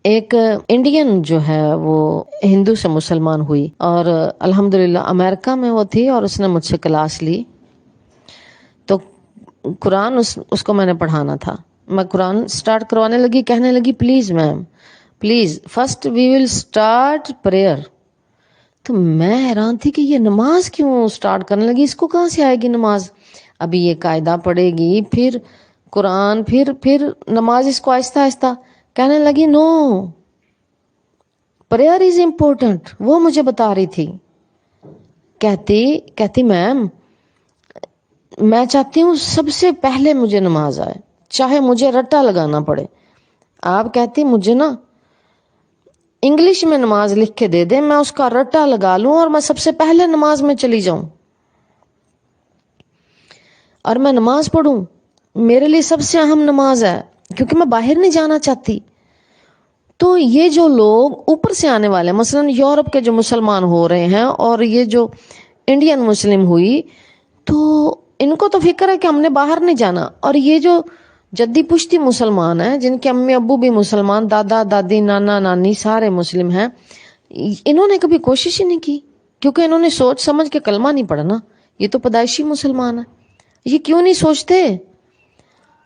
ایک انڈین جو ہے وہ ہندو سے مسلمان ہوئی اور الحمدللہ امریکہ میں وہ تھی اور اس نے مجھ سے کلاس لی. تو قرآن اس کو میں نے پڑھانا تھا. میں قرآن سٹارٹ کروانے لگی, کہنے لگی please ma'am please first we will start prayer. تو میں حیران تھی کہ یہ نماز کیوں سٹارٹ کرنے لگی, اس کو کہاں سے آئے گی نماز. ابھی یہ قاعدہ پڑھے گی, پھر قرآن, پھر نماز. اس کو آہستہ آہستہ کہنے لگی نو پریئر از امپورٹنٹ. وہ مجھے بتا رہی تھی, کہتی میم میں چاہتی ہوں سب سے پہلے مجھے نماز آئے, چاہے مجھے رٹا لگانا پڑے. آپ کہتی مجھے نا انگلش میں نماز لکھ کے دے دیں, میں اس کا رٹا لگا لوں اور میں سب سے پہلے نماز میں چلی جاؤں اور میں نماز پڑھوں. میرے لیے سب سے اہم نماز ہے, کیونکہ میں باہر نہیں جانا چاہتی. تو یہ جو لوگ اوپر سے آنے والے, مثلا یورپ کے جو مسلمان ہو رہے ہیں اور یہ جو انڈین مسلم ہوئی, تو ان کو تو فکر ہے کہ ہم نے باہر نہیں جانا. اور یہ جو جدی پشتی مسلمان ہیں, جن کے امی ابو بھی مسلمان, دادا دادی نانا نانی سارے مسلم ہیں, انہوں نے کبھی کوشش ہی نہیں کی, کیونکہ انہوں نے سوچ سمجھ کے کلمہ نہیں پڑھنا. یہ تو پیدائشی مسلمان ہے. یہ کیوں نہیں سوچتے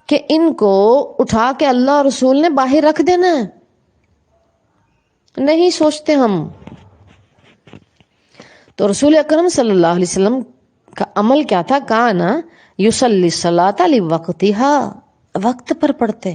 کہ ان کو اٹھا کے اللہ اور رسول نے باہر رکھ دینا ہے؟ نہیں سوچتے ہم. تو رسول اکرم صلی اللہ علیہ وسلم کا عمل کیا تھا؟ کانا یصلی الصلاۃ لوقتہا, وقت پر پڑھتے.